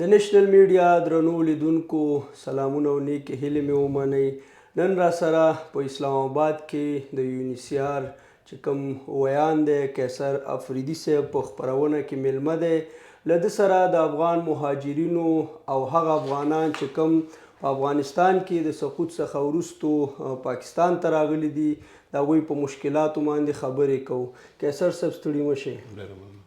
د نېشنل میډیا درنو لیدونکو سلامونه او نیکې هیلې مې ومنئ. نن را سره په اسلام آباد کې د یونیسیار چې کوم ویان دی قیصر افریدي صاحب په خپرونه کې میلمه دی. له ده سره د افغان مهاجرینو او هغه افغانان چې کوم په افغانستان کې د سقوط څخه وروستو پاکستان ته راغلي دي د هغوی په مشکلاتو باندې خبرې کوو. قیصر صاحب ستړي مه شئ.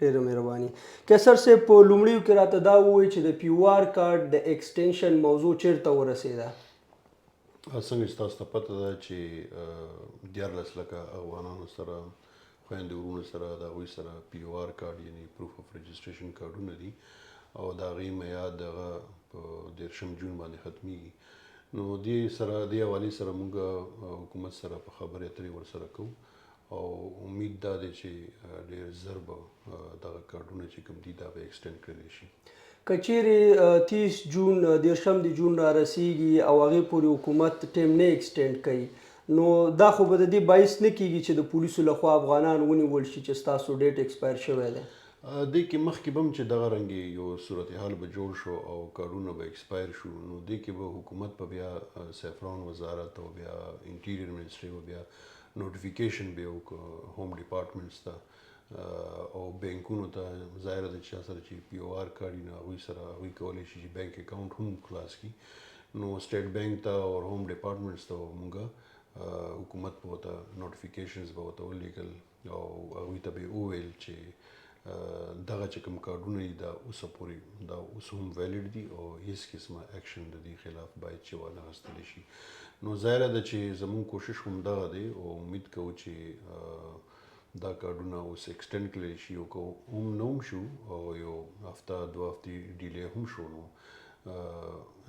ډېره مهرباني. قیصر صاحب په لومړیو کې راته دا ووایئ چې د پی او آر کارډ د ایکسټینشن موضوع چیرته ورسېده؟ څنګه چې تاسو ته پته ده چې 14 لکه افغانانو سره خویندې ورونو سره د هغوی سره پی او آر کارډ یعنې پروف اف رجسټریشن کارډونه دي او د هغې میعاد دغه په 13 جون باندې ختمیږي. نو دې حوالې سره موږ حکومت سره په خبرې اترې ورسره کوو او امید دا دی چې ډېر ژر به دغه کارډونه چې کوم دي دا به ایکسټینډ کړلی شي. که چیرې 30 جون 13 جون را رسیږي او هغې پورې حکومت ټیم نه ایکسټینډ کوي نو دا خو به د دې باعث نه کیږي چې د پولیسو لخوا افغانان ونیول شي چې ستاسو ډیټ ایکسپایر شوی دی؟ دې کې مخکې به هم چې دغه رنګې یو صورتحال به جوړ شو او کارونه به ایکسپایر شو نو دې کې به حکومت په بیا سیفران وزارت او بیا انټیریر منسټري او بیا نوټیفیکیشن به وکړو هوم ډپارټمنټس ته او بینکونو ته. ظاهره ده چې چا سره چې پی او آر کارډ وي نو هغوی سره هغوی کولی شي چې بینک اکاونټ هم خلاص کړي. نو سټیټ بینک ته او هوم ډپارټمنټس ته موږ حکومت به ورته نوټیفیکیشنز به ورته ولیږل او هغوی ته به یې وویل چې دغه چې کوم کارډونه دي دا اوسه پورې دا اوس هم ویلیډ دي او هیڅ قسمه اکشن د دې خلاف باید چې وانه اخیستلی شي. نو ظاهره ده چې زموږ کوشش هم دغه دی او امید کوو چې دا کارډونه اوس ایکسټینډ کړلی شي او که هم نه هم شو او یو هفته 2 هفتې ډیلی هم شو نو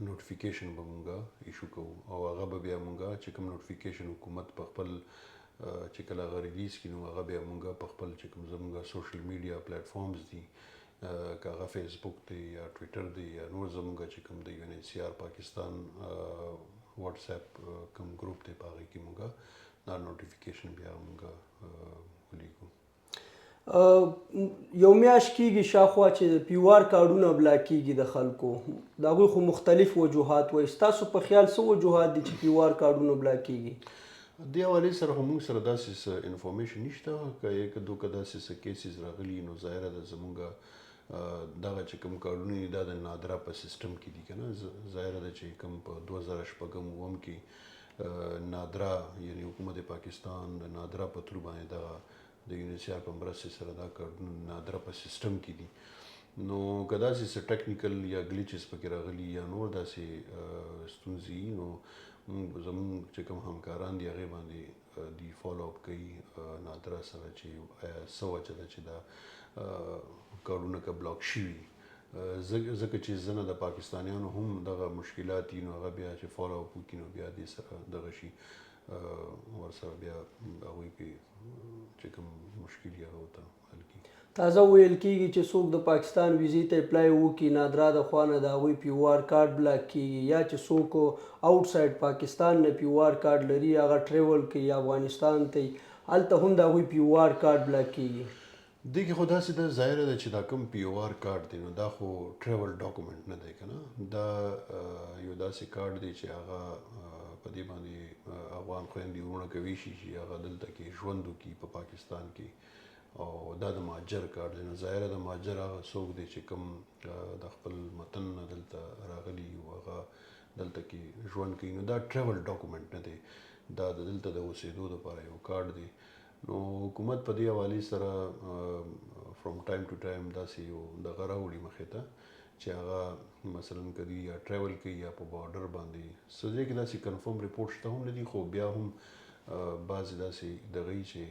نوټیفیکیشن به مونږ ایشو کوو او هغه به بیا مونږ چې کوم نوټیفیکیشن حکومت په خپل چې کله هغه ریلیز کړي نو هغه بیا مونږ په خپل چې کوم زمونږ سوشل میډیا پلیټفارمز دي که هغه فیسبوک دی یا ټویټر دی یا نور زمونږ چې کوم د یو ان ایچ سی آر پاکستان واټس اپ کوم ګروپ دی په هغې کې مونږ دا نوټیفیکیشن بیا مونږ ولیکو. یو میاشت کېږي شاوخوا چې پی او آر کارډونه بلاکېږي د خلکو د هغوی خو مختلف وجوهات وایي. ستاسو په خیال څه وجوهات دي چې پی او آر کارډونه بلاکېږي؟ دې حوالې سره خو موږ سره داسې څه انفارمیشن نشته. که داسې څه کیسز راغلي نو ظاهره ده زموږ دغه چې کوم کارډونه دي دا د نادرا په سیسټم کې دي که نه. ظاهره ده چې کوم په 2006 کې نادرا یعنی حکومت پاکستان د نادرا په تور باندې دغه د یونیسیار په مرستې سره دا کارډونه نادرا په سیسټم کې دي. نو که داسې څه ټیکنیکل یا ګلیچز پکې راغلي یا نور داسې ستونزې نو زموږ چې کوم همکاران دي هغې باندې دی فالو اپ کوي نادرا سره چې آیا څه وجه ده چې دا کارډونه که بلاک شوي. ځکه چې ځنه د پاکستانیانو هم دغه مشکلات دي نو هغه بیا چې فالو اپ وکړي نو بیا دې سره دغه شي ورسره بیا هغوی پې چې کوم مشکل یې هغه ورته حل کړي. تازه ویل کېږي چې څوک د پاکستان ویزې ته اپلای وکړي نادرا د خوا نه د هغوی پی او آر کارډ بلاک کېږي یا چې څوک آوټ سایډ پاکستان نه پی او آر کارډ لري هغه ټریول کوي افغانستان ته هلته هم د هغوی پی او آر کارډ بلاک کېږي. دې کې خو داسې ده ظاهره ده چې دا کوم پی او آر کارډ دی نو دا خو ټریول ډاکومنټ نه دی که نه. دا یو داسې کارډ دی چې هغه په دې باندې افغان خویندې ورونه کولی شي چې هغه دلته کې ژوند وکړي په پاکستان کې او دا د مهاجر کارډ دی. نو ظاهره د مهاجر هغه څوک دی چې کوم د خپل وطن نه دلته راغلي او هغه دلته کې ژوند کوي نو دا ټریول ډاکومنټ نه دی. دا د دلته د اوسېدو دپاره یو کارډ دی. نو حکومت په دې حوالې سره فرام ټایم ټو ټایم داسې یو دغه راوړي مخې ته چې هغه مثلا که دوی یا ټریول کوي یا په بارډر باندې څه ځای کې داسې کنفرم ریپورټ شته هم نه دي خو بیا هم بعضې داسې دغه یي چې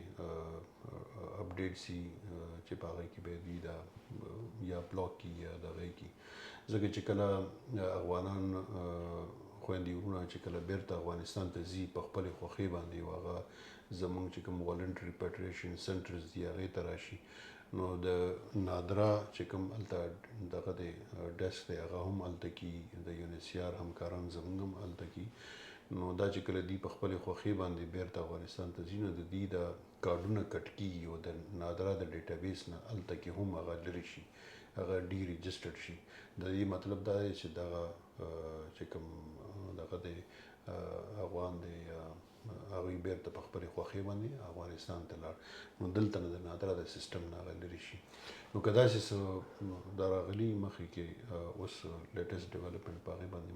اپډیټس وي چې په هغې کې به دوی دا یا بلاک کړي یا دغه یې کړي. ځکه چې کله افغانان خویندې ورونه چې کله بیرته افغانستان ته ځي په خپلې خوښۍ باندې او هغه زموږ چې کوم والنټري ریپیټریشن سنټرز دي هغې ته راشي نو د نادرا چې کوم هلته دغه دی ډیسک دی هغه هم هلته کي د یو ان ایچ سی آر همکاران زموږ هم هلته کي. نو دا چې کله دوی په خپلې خوښۍ باندې بیرته افغانستان ته ځي نو د دوی د کارډونه کټ کېږي او د نادرا د ډیټابیس نه هلته کې هم هغه لرې شي هغه ډي رجسټرډ شي. د دې مطلب دا دی چې دغه چې کوم دغه دی افغان دی هغوی بیرته په خپلې خوښۍ باندې افغانستان ته لاړ، نو دلته نه د نادره د سیسټم نه هغه لرې شي. نو که داسې څه دا راغلي مخکې کې اوس لیټسټ ډیولپمنټ په هغې باندې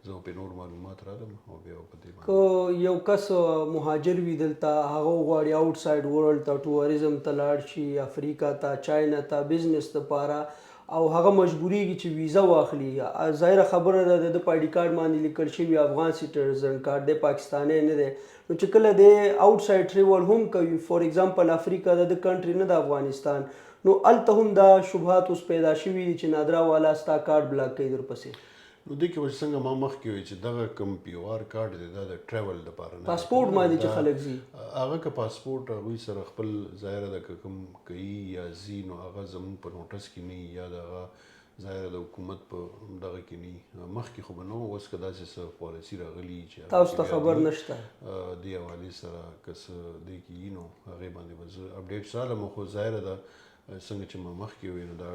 زه پرې نور معلومات رالم او بیا په دې باندې که یو کس مهاجر وي دلته هغه غواړي آوټ ساید ورلډ ته ټوریزم ته لاړ شي، افریقا ته، چاینا ته بزنس دپاره او هغه مجبوریږي چې ویزه واخلي، ظاهره خبره ده د په آی ډي کارډ باندې لیکل شوي افغان سیټیزن کارډ دی، پاکستانی نه دی، نو چې کله دی آوټ ساید ټریول هم کوي فور ایگزامپل افریقا د کنټري نه د افغانستان، نو هلته هم دا شبهات اوس پیدا شوي دي چې نادره والا ستا کارډ بلاک کوي درپسې. نو دې کې به څنګه ما مخکې وایي چې دغه کوم پی او آر کارډ دی دا د ټریول دپاره نه پاسپورټ باندې چې خلک ځي هغه که پاسپورټ هغوی سره خپل ظاهره ده که کوم کوي یا ځي نو هغه زموږ په نوټس کې نه یا د هغه ظاهره د حکومت په دغه کې نه مخکې خو به نه وو، اوس که داسې څه پالیسي راغلي چې تاسو ته خبر نشته دې حوالې سره که څه دې کې وي نو هغې باندې به زه اپډیټ سالم، خو ظاهره ده څنګه چې ما مخکې وویل نو دا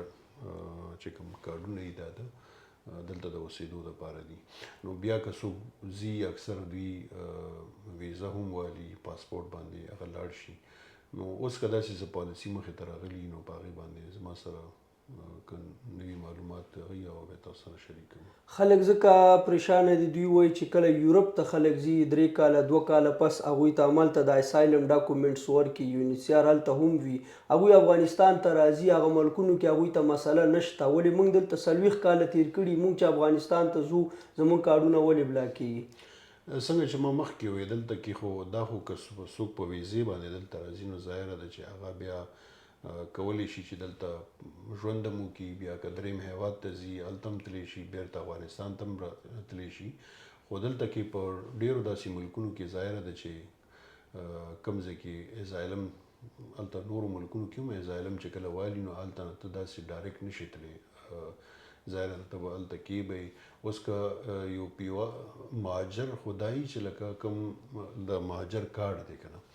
چې کوم کارډونه دي دا دلته د اوسېدو دپاره دي. نو بیا که څوک ځي اکثر دوی ویزه هم والي پاسپورټ باندې هغه لاړ شي. نو اوس که داسې څه پالیسي مخې ته راغلي نو په هغې باندې زما سره که نوي معلومات وي او بیا تاسو سره شریک کوم. خلک ځکه پریشانه دي، دوی وایي چې کله یورپ ته خلک ځي 3 کاله 2 کاله پس هغوی ته همالته د اسایلم ډاکومنټس ورکړي، یونیسیار هلته هم وي، هغوی افغانستان ته راځي، هغه ملکونو کې هغوی ته مسله نشته، ولې موږ دلته 40 کاله تیر کړي، موږ چې افغانستان ته ځو زموږ کارډونه ولې بلاک کیږي؟ څنګه چې ما مخکې وویل دلته کې خو دا خو که څوک په ویزې باندې دلته راځي نو ظاهره ده چې هغه بیا کولی شي چې دلته ژوند هم وکړي، بیا که درېیم هیواد ته ځي هلته هم تللی شي، بیرته افغانستان ته هم تللی شي. خو دلته کې په ډېرو داسې ملکونو کې ظاهره ده چې کوم ځای کې ازایلم هلته نورو ملکونو کې هم ازایلم چې کله والي نو هلته ته داسې ډایرکټ نشي تللی، ظاهره ده ته به هلته کې به اوس که یو مهاجر خو دا وي چې لکه کوم د مهاجر کارډ دی که نه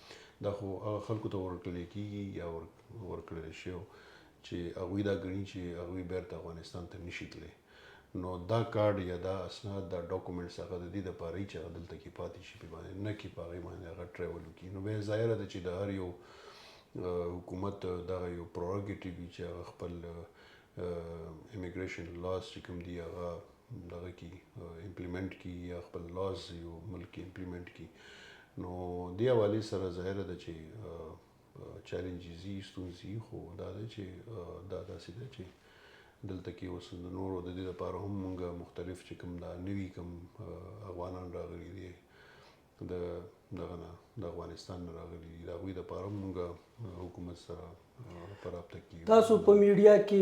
دا خو هغه خلکو ته ورکړلی کېږي یا ورکړلی شوی چې هغوی دا ګڼي چې هغوی بیرته افغانستان ته نشي تللی، نو دا کارډ یا دا اسناد دا ډاکومنټس هغه د دې دپاره وي چې هغه دلته کې پاتې شي، پې باندې نه کې په هغې باندې هغه ټریول وکړي. نو بیا ظاهره ده چې د هر یو حکومت دغه یو پروګیټیو وي چې هغه خپل امیګریشن لاز چې کوم دي هغه دغه کړي امپلیمنټ کړي یا خپل لاز یو ملک کې امپلیمنټ کړي. نو دې حوالې سره ظاهره ده چې چیلنجز دي، ستونزې، خو دا ده چې دا داسې ده چې دلته کې اوس د نورو د دې لپاره هم موږ مختلف چې کوم دا نوي کوم افغانان راغلي دي دغه نه د افغانستان نه راغلي دي د هغوی دپاره هم موږ حکومت سره په رابطه کې یو. تاسو په میډیا کې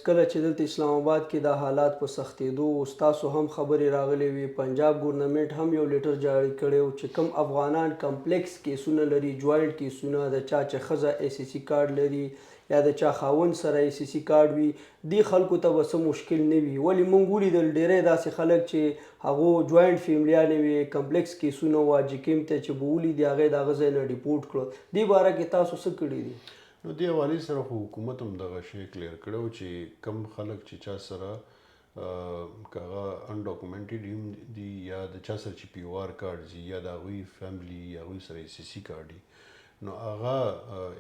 کله چې دلته اسلام آباد کې دا حالات په سختېدو ستاسو هم خبرې راغلې وي، پنجاب ګورنمنټ هم یو لیټر جاری کړی و چې کوم افغانان کمپلیکس کیسونه لري، جوائنټ کیسونه، د چا چې ښځه ای سی سی کارډ لري یا د چا خاوند سره ای سی سی کارډ وي، دې خلکو ته به څه مشکل نه وي. ولې موږ ولیدل ډېری داسې خلک چې هغو جوائنټ فیملیانې وي، کمپلیکس کیسونه وه، جکیم ته چې به ولیدي هغې د هغه ځای نه ریپورټ کړو، دې باره کې تاسو څه کړي دي؟ نو دې حوالې سره خو حکومت هم دغه شی کلیر کړی و چې کم خلک چې چا سره که هغه انډاکومنټډ دي یا د چا سره چې پی او آر کارډ ځي یا د هغوی فیملی یا هغوی سره ای سی سی کارډ وي نو هغه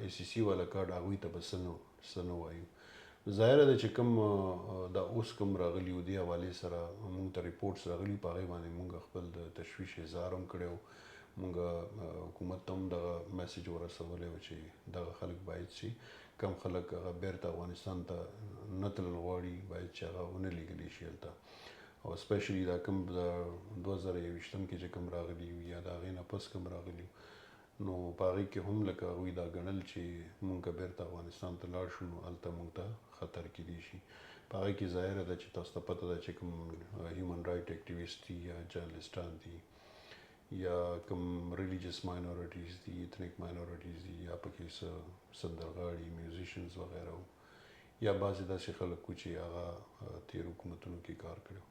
ای سی سی والا کارډ هغوی ته به څه نه وایو. ظاهره ده چې کوم دا اوس کوم راغلي و دې حوالې سره موږ ته ریپورټس راغلي، په هغې باندې موږ خپل د تشویش اظهار هم کړی و، موږ حکومت ته هم دغه میسج ورسولی و چې دغه خلک باید چې کم خلک هغه بیرته افغانستان ته نه تلل غواړي باید چې هغه ونه لیږلی شي هلته، او سپیشلی دا کوم د 2021 کې چې کوم راغلي وي یا د هغې نه پس کوم راغلي نو په هغې کې هم لکه هغوی دا ګڼل چې مونږ که بیرته افغانستان ته لاړ شو نو هلته مونږ ته خطر کیدی شي. په هغې کې ظاهره ده چې تاسو ته پته ده چې کوم هیومن رایټ اکټیویسټ دي یا جرنلسټان دي یا کوم ریلیجیس ماینورټیز دي، ایتنیک ماینورټیز دي، یا پکې څه سندرغاړي، میوزیشنز وغیره یا بعضې داسې خلک وو چې هغه تېر حکومتونو کې کار کړی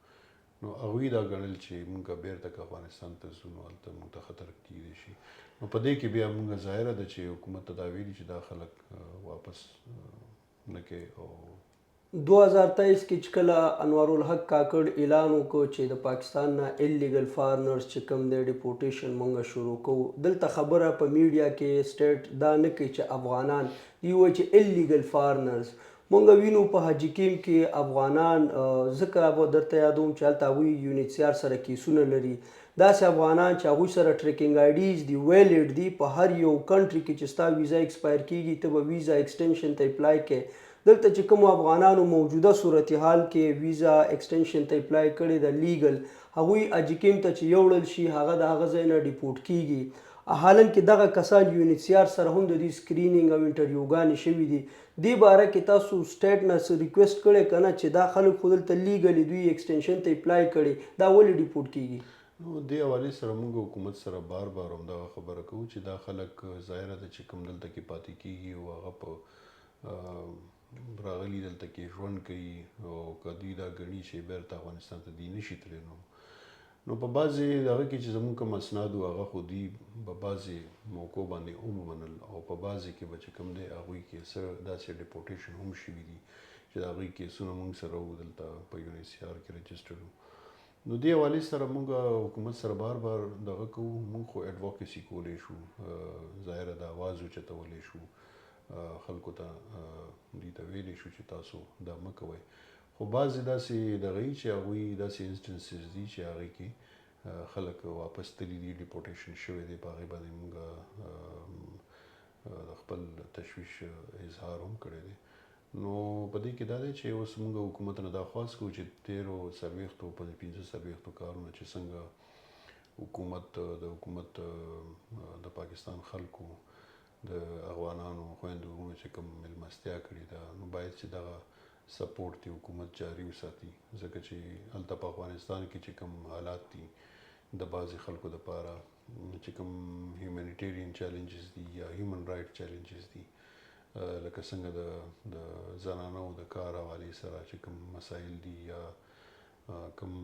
نو هغوی دا ګڼل چې مونږ بیرته که افغانستان ته ځو نو هلته مونږ ته خطر کیدی شي. نو په دې کې بیا مونږ ظاهره ده چې حکومت ته دا ویلي چې دا خلک واپس نه کوي او 2023 کې چې کله انوارالحق کاکړ اعلان وکړ چې د پاکستان نه الیګل فارنرز چې کوم دی ډیپورټیشن مونږ شروع کوو، دلته خبره په میډیا کې سټیټ دا نه کوي چې افغانان دی وایي چې الیګل فارنرز. مونږ وینو په حاجي کیم کې افغانان ځکه به درته یادوم چې هلته هغوی یونیسیار سره کیسونه لري، داسې افغانان چې هغوی سره ټریکینګ آیډیز دي ویلیډ دي، په هر یو کنټري کې چې ستا ویزا ایکسپایر کیږي ته به ویزا ایکسټینشن ته اپلای کوې. دلته چې کوم افغانانو موجوده صورتحال کې ویزا ایکسټینشن ته اپلای کړې ده لیګل، هغوی حاجي کیم ته چې یوړل شي هغه د هغه ځای نه ډیپورټ کیږي، حالانکې دغه کسان یونیسیار سره هم د دوی سکرینینګ او انټرویوګانې شوي دي. دې باره کې تاسو سټیټ نه څه ریکویسټ کړی که نه چې دا خلک خو دلته لیګلي دوی ایکسټینشن ته اپلای کړي، دا ولې ډیپورټ کیږي؟ نو دې حوالې سره موږ حکومت سره بار بار همدغه خبره کوو چې دا خلک ظاهره ده چې کوم دلته کې پاتې کیږي او هغه په راغلي دلته کې ژوند کوي او که دوی دا ګڼي چې بیرته افغانستان ته دوی نشي تللی، نو په بعضې هغه کې چې زموږ کوم اسناد وو هغه خو دوی په بعضې موقعو باندې هم ومنل او په بعضې کې به چې کوم دی هغوی کې څه داسې ډیپورټیشن هم شوي دي چې د هغوی کیسونه موږ سره وو دلته په یونیسیار کې رجسټرډ وو. نو دې حوالې سره موږ حکومت سره بار بار دغه کوو، موږ خو ایډوکیسي کولی شو، ظاهره د اواز اوچتولی شو، خلکو ته دوی ته ویلی شو چې تاسو دا مه کوئ، خو بعضې داسې دغه وي چې هغوی داسې انسټنسز دي چې هغې کې خلک واپس تللي دي، ډیپورټیشن شوی دی، په هغې باندې موږ د خپل تشویش اظهار هم کړی دی. نو په دې کې دا دی چې اوس موږ حکومت نه دا خواست کوو چې 13 څلوېښتو 15 څلوېښتو کارونه چې څنګه حکومت د پاکستان خلکو د افغانانو خویندو ورونو چې کوم میلمستیا کړې ده، نو باید چې دغه سپورټ دی حکومت جاري وساتي، ځکه چې هلته په افغانستان کې چې کوم حالات دي د بعضې خلکو دپاره چې کوم هیومینیټیرین چیلنجز دي یا هیومن رایټ چیلنجز دي، لکه څنګه د زنانو د کار حوالې سره چې کوم مسایل دي یا کوم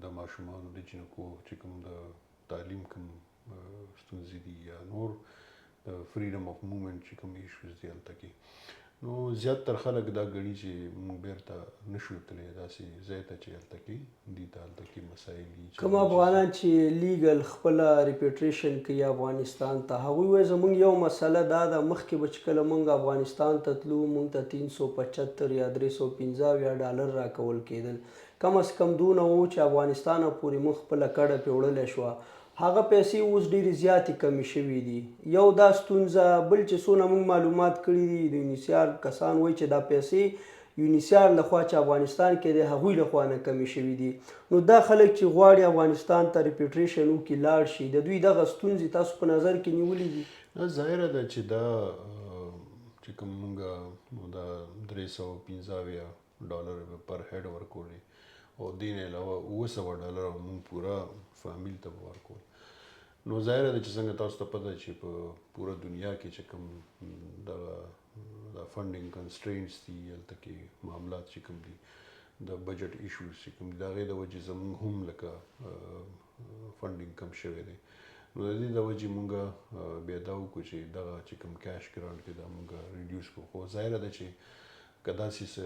د ماشومانو د جنکو چې کوم د تعلیم کوم ستونزې دي یا نور د فریډم آف موومنټ چې کوم ایشوز دي هلته کې، نو زیاتره خلک دا ګڼي چې موږ بیرته نشو تللی داسې ځای ته چې هلته کې دوی ته هلته کې مسایل دي. کوم افغانان چې لیګل خپله ریپیټریشن کوي افغانستان ته، هغوی وایي زموږ یو مسله دا ده مخکې به چې کله موږ افغانستان ته تلو موږ ته 375 یا 315 ډالر راکول کېدل، کم از کم دونه و چې افغانستان پورې موږ خپله کډه پرې وړلی شوه، هغه پیسې اوس ډېرې زیاتې کمې شوي دي. یو دا ستونزه، بل چې څونه موږ معلومات کړي دي د یونیسیار کسان وایي چې دا پیسې یونیسیار لخوا چې افغانستان کې دی هغوی لخوا نه کمې شوي دي. نو دا خلک چې غواړي افغانستان ته ریپیټریشن وکړي لاړ شي، د دوی دغه ستونزې تاسو په نظر کې نیولې دي؟ ظاهره ده چې دا چې کوم موږ دا 315 ډالر پر هیډ ورکولې او دې نه علاوه 700 ډالر موږ پوره فامیل ته به ورکول. نو ظاهره ده چې څنګه تاسو ته پته چې په پوره دنیا کې چې کوم د فنډینګ کنسټرینټس دي هلته کې معاملات چې کوم دي د بجټ ایشوز چې کوم دي د هغې د وجې زموږ هم لکه فنډینګ کم شوی دی، نو د دې د وجې موږ بیا دا وکړو چې دغه چې کوم کیش ګرانټ دی دا موږ ریډیوس کړو، خو ظاهره ده چې که داسې څه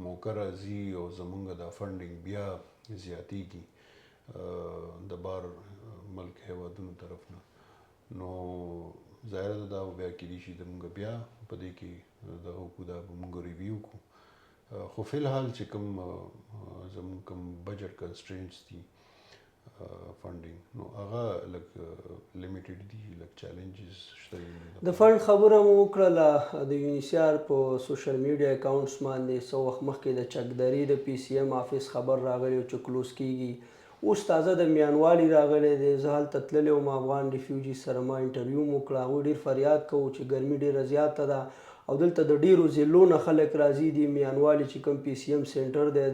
موقع راځي او زموږ دا فنډینګ بیا زیاتېږي د بار ملک هیوادونو طرف نه، نو ظاهره ده دا بیا کیدای شي زموږ بیا په دې کې دغه وکړو، دا به موږ ریویو کړو، خو فی الحال چې کوم زموږ کوم بجټ کنسټرینټس دي فنډینګ نو هغه لږ لیمیټډ دي، لږ چیلنجز شته. د فنډ خبره مو وکړله، د یونیسیار په سوشل میډیا اکاونټس باندې څه وخت مخکې د چکدرې د پی سی ایم آفیس خبر راغلی چې کلوز کیږي، اوس تازه د میانوالي راغلی دی، زه هلته تللی وم افغان ریفیوجي سره ما انټرویو مو وکړه، هغوی ډېر فریاد کوو چې ګرمي ډېره زیاته ده او دلته د ډېرو ضلعو نه خلک راځي، د میانوالي چې کوم پی سی ایم سینټر دی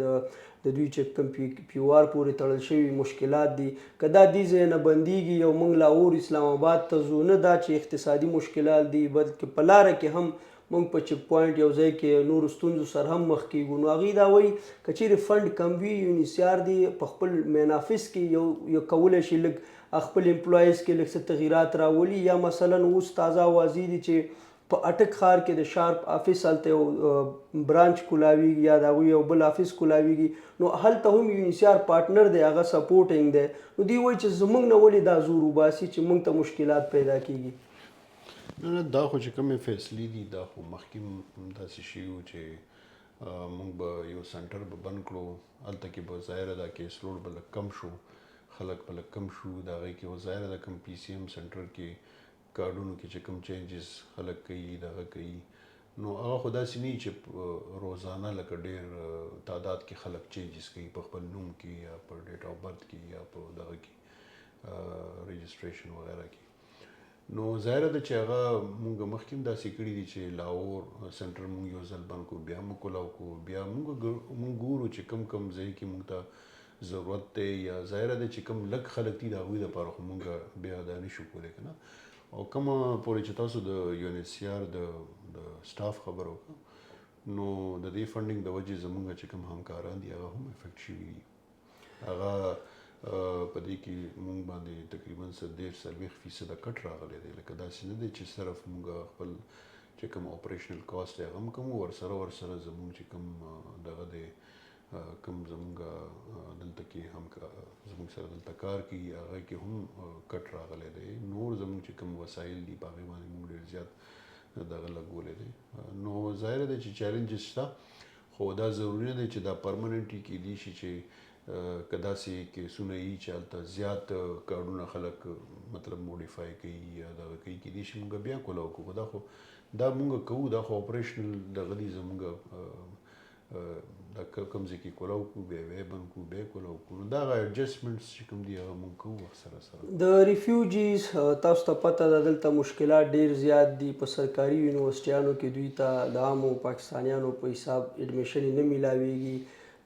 د دوی چې کوم پی او آر پورې تړل شوي مشکلات دي، که دا دې ځای نه بندېږي او موږ لاهور اسلام آباد ته ځو، نه دا چې اقتصادي مشکلات دي بلکې په لاره کې هم موږ په چک پوینټ یو ځای کې نورو ستونزو سره هم مخ کېږو. نو هغوی دا وایي که چیرې فنډ کم وي یونیسیار دی په خپل مین آفس کې یو کولی شي لږ خپل امپلایز کې لږ څه تغییرات راولي، یا مثلا اوس تازه اوازې دي چې په اټک ښار کې د شارپ افیس هلته یو برانچ کولاویږي یا د هغوی یو بل افیس کولاویږي نو هلته هم یونیسیار پارټنر دی هغه سپورټینګ دی نو دوی وایي چې زموږ نه ولې دا زور وباسي چې موږ ته مشکلات پیدا کیږي نه دا خو چې کومې فیصلې دي دا خو مخکې داسې شوي وو چې موږ به یو سنټر به بند کړو هلته کې به ظاهره دا کیس لوډ به لږ کم شو خلک به لږ کم شو د هغې کې به ظاهره ده کوم پی سی ایم سنټر کې کارډونو کې چې کوم چینجز خلک کوي دغه کوي نو هغه خو داسې نه وي چې روزانه لکه ډېر تعداد کې خلک چینجز کوي په خپل نوم کې یا په ډیټ آف برث کې یا په دغه کې رجسټریشن وغیره کې نو ظاهره ده چې هغه مونږ مخکې هم داسې کړي دي چې لاهور سنټر مونږ یو ځل بند کړو بیا مونږ کولاو کړو بیا مونږ ګورو چې کم ځای کې مونږ ته ضرورت دی یا ظاهره ده چې کم لږ خلک دي د هغوی دپاره خو مونږ بیا دا نشو کولی که نه او کومه پورې چې تاسو د یونیسیار د سټاف خبر وکړه نو د دې فنډینګ د وجې زمونږ چې کوم همکاران دي هغه هم افیکټ شوي دي هغه په دې کې مونږ باندې تقریبا 30-40% کټ راغلی دی لکه داسې نه دی چې صرف مونږ خپل چې کوم اپریشنل کاسټ دی هغه هم کوم ورسره زمونږ چې کوم دغه دی کوم زمونږ دلته کې هم زمونږ سره دلته کار کوي هغه کې هم کټ راغلی دی نور زمونږ چې کوم وسایل دي په هغې باندې مونږ ډېر زیات دغه لګولی دی نو ظاهره دی چې چیلنجز شته خو دا ضروري نه دی چې دا پرمننټ کیدی شي چې که داسې کیسونه وي چې هلته زیات کارډونه خلک مطلب موډیفای کوي یا دغه کوي کیدی شي مونږ بیا کولاو کوو دا خو دا مونږ کوو دا خو اپریشنل دغه دي زمونږ دا کوم ځای کې کولاو کوو بیا یې بند کوو بیا یې کولاو کوو نو دغه ایډجسټمنټس چې کوم دي هغه مونږ کوو سره د ریفیوجیز تاسو ته پته ده دلته مشکلات ډیر زیات دي په سرکاري یونیورسټیانو کې دوی ته د عامو پاکستانیانو په حساب اډمیشن نه میلاویږي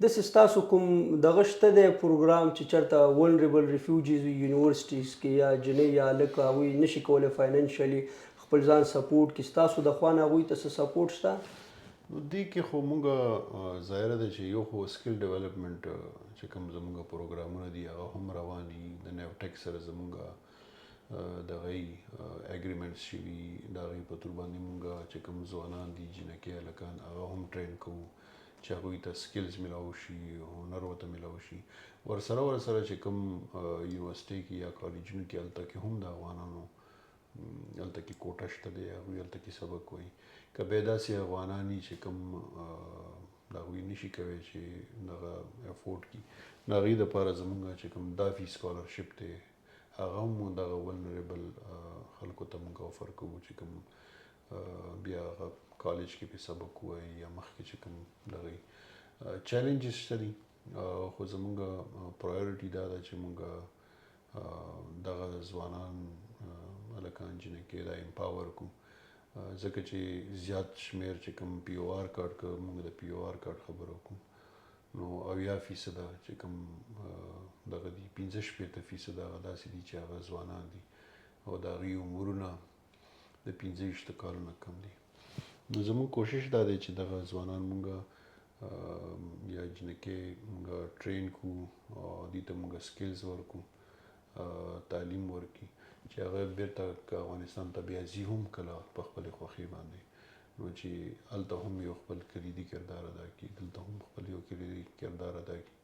داسې ستاسو کوم دغه شته دی پروګرام چې چېرته ولنریبل ریفیوجیز وي یونیورسټیز کې یا جنۍ یا هلک هغوی نشي کولی فاینانشلي خپل ځان سپورټ کړي ستاسو د خوا نه هغوی ته څه سپورټ شته نو دې کې خو مونږ ظاهره ده چې یو خو سکل ډیولپمنټ چې کوم زمونږ پروګرامونه دي هغه هم روان دي د نیوټیک سره زمونږ دغه اګریمنټس شوي د هغې په تور باندې مونږ چې کوم ځوانان دي جنکۍ هلکان هغه هم ټرین کوو چې هغوی ته سکلز میلاو شي هنر ورته میلاو شي ورسره چې کوم یونیورسټۍ کې یا کالجونو کې هلته کې هم د افغانانو هلته کې کوټه شته دی هغوی هلته کې سبق وایي که بیا داسې افغانان وي چې کوم د هغوی نشي کوی چې دغه افورډ کړي نو هغوی دپاره زمونږ چې کوم دا فی سکالرشپ دی هغه هم دغه ولنریبل خلکو ته مونږ افر کوو چې کوم بیا هغه کالج کې پې سبق ووایي یا مخکې چې کوم دغه چیلنجز شته دي خو زمونږ پرایورټي دا ده چې مونږ دغه ځوانان هلکان جنکۍ دا امپاور کړو ځکه چې زیات شمیر چې کوم پی او آر کارډ که مونږ د پی او آر کارډ خبره وکړو نو 80% چې کوم دغه دي 15-16% هغه داسې دي چې هغه ځوانان دي او د هغوی عمرونه د 15 کالو نه کم دي نو زموږ کوشش دا دی چې دغه ځوانان مونږ یا جنکۍ مونږ ټرین کړو او دوی ته مونږ سکلز ورکړو تعلیم ورکړي چې هغه بیرته که افغانستان ته بیا ځي هم کله په خپلې خوښۍ باندې نو چې هلته هم یو خپل کلیدي کردار ادا کړي دلته هم خپل یو کلیدي کردار ادا کړي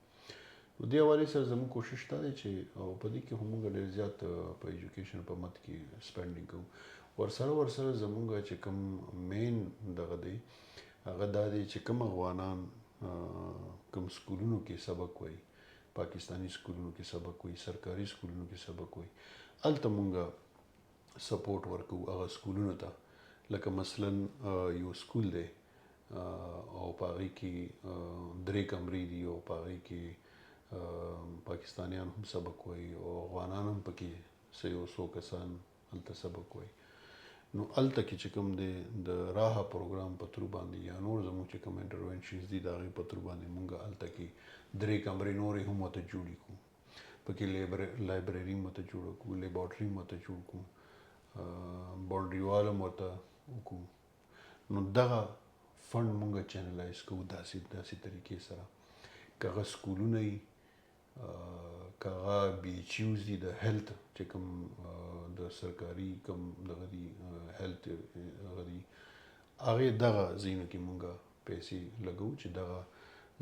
نو دې حوالې سره زموږ کوشش دا دی چې او په دې کې هم موږ ډېر زیات په ایجوکیشن په مد کې سپینډینګ کوو ورسره زموږ چې کوم مین دغه دی هغه دا دی چې کوم افغانان کوم سکولونو کې سبق وایي پاکستانی سکولونو کې سبق وایي سرکاري سکولونو کې سبق وایي هلته مونږ سپورټ ورکوو هغه سکولونو ته لکه مثلا یو سکول دی او په هغې کې 3 کمرې دي او په هغې کې پاکستانیان هم سبق وایي او افغانان هم پکې یو څو کسان هلته سبق وایي نو هلته کې چې کوم دی د راحه پروګرام په تور باندې یا نور زموږ چې کوم انټرونشنز دي د هغې په تور باندې مونږ هلته کې 3 کمرې نورې هم ورته جوړې کړو پکې لایبرري هم ورته جوړه کړو لیبارټري هم ورته جوړ کړو باونډري وال هم ورته وکړو نو دغه فنډ مونږ چینلایز کوو داسې طریقې سره که هغه سکولونه وي کاغه بي چوز دي د هیلث چې کوم د سرکاري کوم دغه دي هیلث هغه دي هغې دغه ځایونو کې مونږ پیسې لګوو چې دغه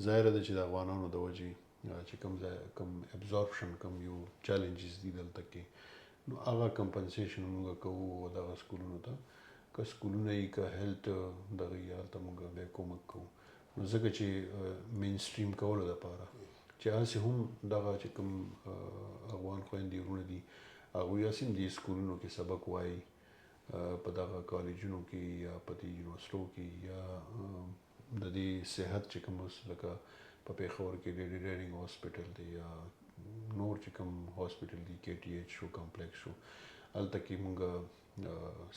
ظاهره ده چې د افغانانو د وجې چې کوم ابزارپشن کوم یو چیلنجز دي دلته کې نو هغه کمپنسیشن مونږ کوو دغه سکولونو ته که سکولونه یې که هیلث دغه یې هلته مونږ بیا کومک کوو نو ځکه چې مین سټریم کولو دپاره چې هسې هم دغه چې کوم افغان خویندې وروڼه دي هغوی هسې هم دې سکولونو کې سبق وایي په دغه کالجونو کې یا په دې یونیورسټو کې یا د دې صحت چې کوم اوس لکه په پېښور کې لیډي ریډینګ هاسپټل دی یا نور چې کوم هاسپټل دي کې ټي ایچ شو کمپلیکس شو هلته کې مونږ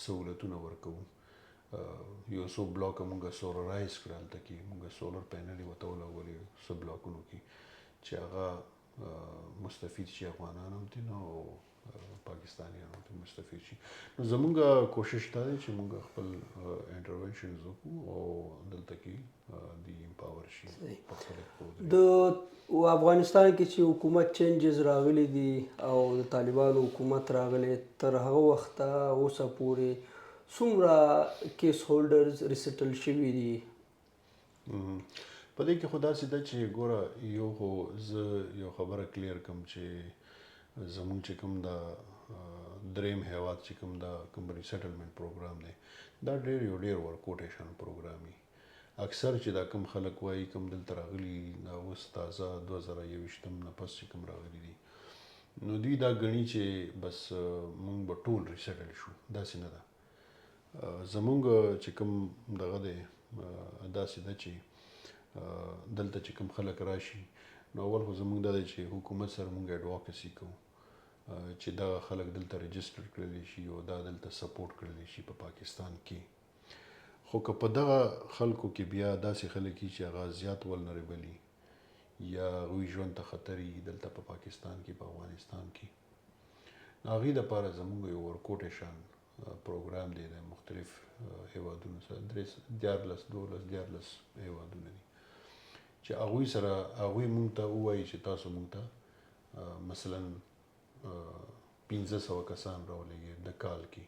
سهولتونه ورکوو یو څو بلاکه مونږ سولرایز کړه هلته کې مونږ سولر پینل یې ورته ولګولې څه بلاکونو کې چې هغه مستفید شي افغانان هم ترې او پاکستانیان هم ترې مستفید شي نو زمونږ کوشش دا دی چې مونږ خپل انټرونشنز وکړو او دلته کې دی امپاور شي د افغانستان کې چې حکومت چینجز راغلي دي او د طالبانو حکومت راغلی تر هغه وخته اوسه پورې څومره کیس هولډرز ریسیټل شوي دي په دې کې خو داسې ده چې ګوره یو خو زه یو خبره کلیر کړم چې زمونږ چې کوم دا دریم هیواد چې کوم دا کوم ریسیټلمنټ پروګرام دی دا ډېر ورکوټی شان پروګرام وي اکثر چې دا کوم خلک وایي کوم دلته راغلي دا اوس تازه 2021 نه پس چې کوم راغلي دي نو دوی دا ګڼي چې بس مونږ به ټول ریسیټل شو داسې نه ده زمونږ چې کوم دغه دی داسې ده چې دلته چې کوم خلک راشي نو اول خو زمونږ دا دی چې حکومت سره مونږ اډوکسي کوو چې دا خلک دلته رجسټر کړلی شي او دا دلته سپورټ کړلی شي په پاکستان کې خو که په دغه خلکو کې بیا داسې خلک وي چې هغه زیات ولنریبل یا هغوی ژوند ته خطر وي دلته په پاکستان کې په افغانستان کې هغوی دپاره زمونږ یو ورکوټی شان پروګرام دی د مختلف هیوادونو سره 14 هیوادونه دي چې هغوی سره هغوی مونږ ته ووایي چې تاسو مونږ ته مثلا 1500 کسان راولېږئ د کال کې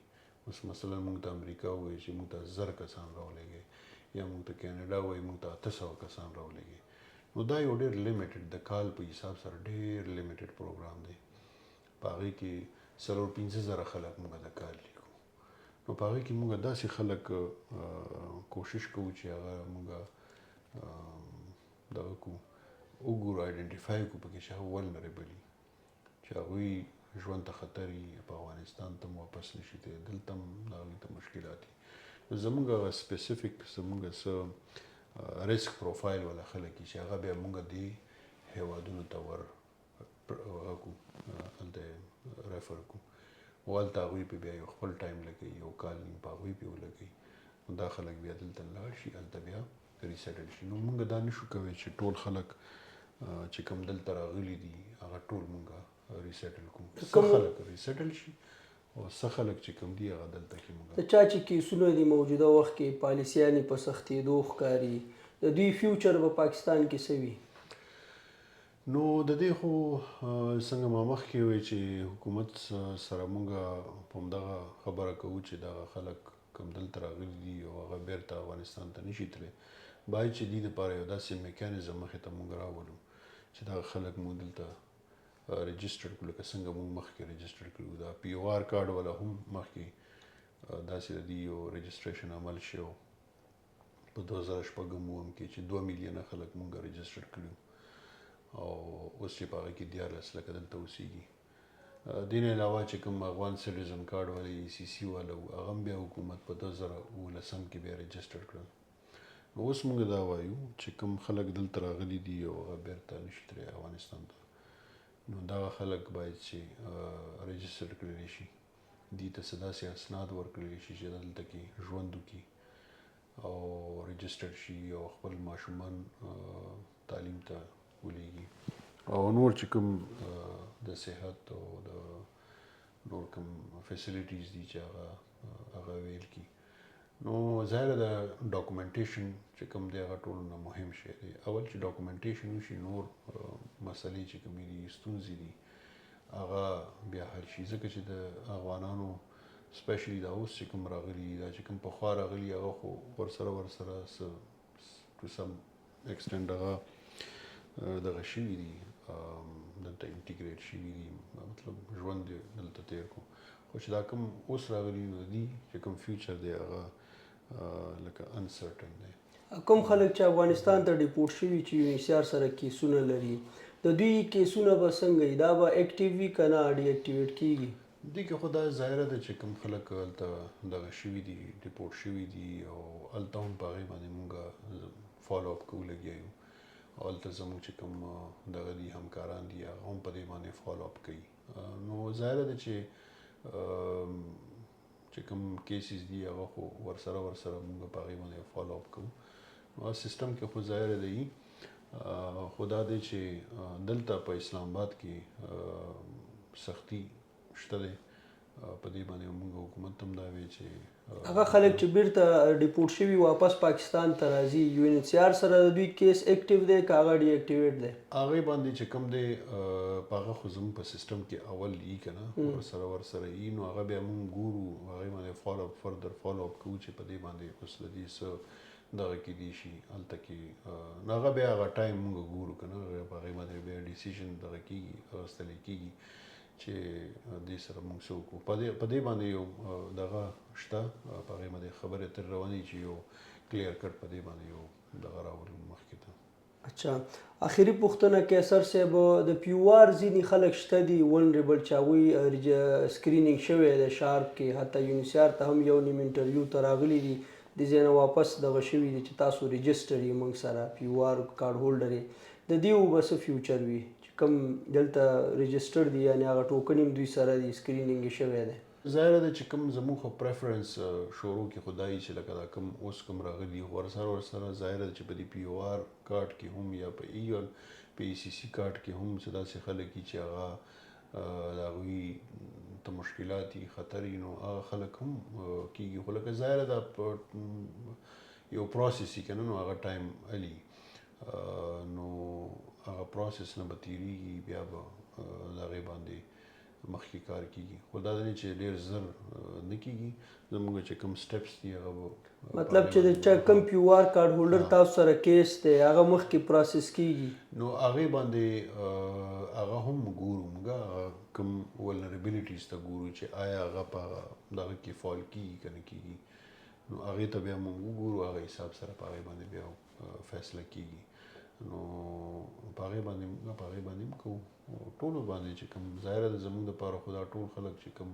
اوس مثلا مونږ ته امریکا ووایي چې مونږ ته 1000 کسان راولېږئ یا مونږ ته کینیډا وایي مونږ ته 800 کسان راولېږئ نو دا یو ډېر لیمیټډ د کال په حساب سره ډېر لیمیټډ پروګرام دی په هغې کې 45000 خلک مونږ د کال لیکو نو په هغې کې مونږ داسې خلک کوشش کوو چې هغه مونږ دغه کو وګورو آیډنټیفای کړو پکې چې هغه ولنریبل وي چې هغوی ژوند ته خطر وي په افغانستان ته واپس نشي تللی دلته هم هغوی ته مشکلات وي نو زمونږ هغه سپیسیفیک زمونږ څه ریسک پروفایل والا خلک وي چې هغه بیا مونږ دې هیوادونو ته هغه کړو هلته ریفر کړو او هلته هغوی پې بیا یو خپل ټایم لګوي یو کال نیم په هغوی پې ولګوي نو دا خلک بیا دلته لاړ شي هلته بیا ریسیټل شي نو مونږ دا نشو کولی چې ټول خلک چې کوم دلته راغلي دي هغه ټول مونږ ریسیټل کړو څه خلک ریسیټل شي او څه خلک چې کوم دي هغه دلته کې مونږ د چا چې کیسونه دي موجوده وخت کې پالیسیانې په سختېدو ښکاري د دوی فیوچر په پاکستان کې څه وي نو د دې خو څنګه ما مخکې وویل چې حکومت سره مونږ په همدغه خبره کوو چې دغه خلک کوم دلته راغلي دي او هغه بیرته افغانستان ته نشي تللی باید چې دې دپاره یو داسې میکانیزم مخې ته مونږ راولو چې دغه خلک مونږ دلته رجسټر کړو لکه څنګه مونږ مخکې رجسټر کړو دا پی او آر کارډ والا هم مخکې داسې د دې یو رجسټریشن عمل شوی په 2006 کې چې 2 میلیونه خلک مونږ رجسټر کړو او اوس چې په هغه کې 14 لکه دلته اوسېږي دې نه علاوه چې کوم افغان سټیزن کارډ والا ای سی سی والا هغه هم بیا حکومت په 2019 کې بیا رجسټر کړل نو اوس موږ دا وایو چې کوم خلک دلته راغلي دي او هغه بیرته نشي تللی افغانستان ته نو دغه خلک باید چې رجسټر کړلی شي دې ته څه داسې اسناد ورکړلی شي چې دلته کې ژوند وکړي او رجسټر شي او خپل ماشومان تعلیم ته ولېږي او نور چې کوم د صحت او د نور کوم فیسیلیټیز دي چې هغه ویل کړي نو ظاهره د ډاکومنټیشن چې کوم دی هغه ټولو نه مهم شی دی اول چې ډاکومنټیشن وشي نور مسلې چې کومې دي ستونزې دي هغه بیا حل شي ځکه چې د افغانانو سپیشلی دا اوس چې کوم راغلي دا چې کوم پخوا راغلي هغه خو ورسره ټو سم ایکسټنډ هغه دغه شوي دي دلته انټیګریټ شوي دي مطلب ژوند یې دلته تیر کړو خو چې دا کوم اوس راغلي نو دي چې کوم فیوچر دی هغه لکه انسرټن دی. کوم خلک چې افغانستان ته ډیپورټ شوي چې UNHCR سره کیسونه لري د دوی کیسونه به څنګه وي دا به اکټیو وي که نه ډي اکټیویټ کیږي؟ دې کې خو دا ظاهره ده چې کوم خلک هلته دغه شوي دي ډیپورټ شوي دي او هلته هم په هغې باندې مونږ فالو اپ کوو لګیا یو او هلته زموږ چې کوم دغه دي همکاران دي هغه هم په دې باندې فالو اپ کوي نو ظاهره ده چې کوم کیسز دي هغه خو ورسره مونږ په هغې باندې فالو اپ کوو نو سیستم کې خو ظاهره دی خو دا دی چې دلته په اسلام آباد کې سختي شته دی په دې باندې موږ حکومت هم دا وی چې هغه خلک چې بیرته ډیپورټ شوي واپس پاکستان ته راځي UNHCR سره د دوی کیس اکټیو دی که هغه ډي اکټیویټ دی؟ هغې باندې چې کوم دی په هغه خو زموږ په سیسټم کې اول یي که نه ورسره یي نو هغه بیا موږ ګورو هغې باندې فردر فالو اپ کوو چې په دې باندې اوس له دې څه دغه کېدی شي هلته کې نو هغه بیا هغه ټایم موږ ګورو که نه په هغې باندې بیا ډیسیژن دغه کېږي اخیستلی کېږي چې دې سره موږ څه وکړو په دې باندې یو دغه شته په هغې باندې خبرې اترې روانې چې یو کلیر کټ په دې باندې یو دغه راولو مخکې ته. اچھا آخري پوښتنه کیسر صاحب د پیوار ځینې خلک شته دي ولنریبل چې هغوی سکرینینګ شوی دی شارپ کې حتی UNHCR ته هم یو نیم انټرویو ته راغلي دي د ځای نه واپس دغه شوي دي چې تاسو رجسټر یې موږ سره پیوار کارډ هولډر یې د دې به څه فیوچر وي چې کوم دلته رجسټر دي یعنې هغه ټوکن هم دوی سره دي سکرینینګ یې شوی دی؟ ظاهره ده چې کوم زموږ خو پریفرنس شروع کې خو دا یي چې لکه دا کوم اوس کوم راغلي ورسره ظاهره ده چې په دې POR کارډ کې هم یا په ایون په ECC کارډ کې هم څه داسې خلک دي چې هغه د هغوی ته مشکلات دي خطر وي نو هغه خلک هم کېږي خو لکه ظاهره ده یو پروسس وي که نه نو هغه ټایم علي نو هغه پروسس نه به تېرېږي بیا به د هغې باندې مخکې کار کېږي خو دا نه چې ډېر زر نه کېږي زموږ چې کوم سټپس دي هغه به مطلب چې د چا کوم پیوار کارډ هولډر تاسو سره کیس دی هغه مخکې پروسس کېږي نو هغې باندې هغه هم ګورو موږ کوم ولنریبلیټیز ته ګورو چې آیا هغه په دغه کې فال کېږي که نه کېږي نو هغې ته بیا موږ وګورو هغه حساب سره په هغې باندې بیا فیصله کېږي نو په هغې باندې هم کوو ټولو باندې چې کوم ظاهره ده زموږ دپاره خو دا ټول خلک چې کوم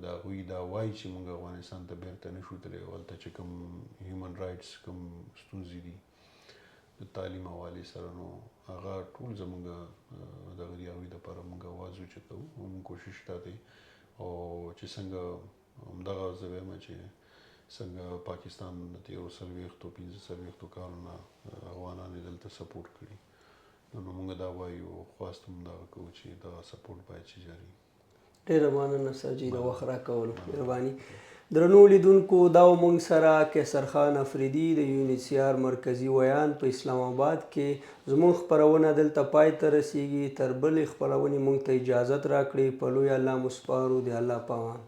د هغوی دا وایي چې موږ افغانستان ته بیرته نه شو تللی هلته چې کوم هیومن رایټس کوم ستونزې دي د تعلیم حوالې سره نو هغه ټول زموږ دغه دي هغوی دپاره موږ اواز اوچتوو موږ کوشش دا دی او چې څنګه همدغه زه وایم چې څنګه پاکستان د تېرو 40-45 کالو نه افغانان یې دلته سپورټ کړي نو موږ دا وایو خواست هم دغه کوو چې دغه سپورټ باید چې جاري. ډېره مننه سرجي د وخت راکولو مهرباني. درنو لیدونکو دا موږ سره کیسر خان افریدي د UNHCR مرکزي ویان په اسلام آباد کې زموږ خپرونه دلته پای ته رسیږي تر بلې خپرونې موږ ته اجازت راکړئ په لوی الله مو سپارو د الله په امان.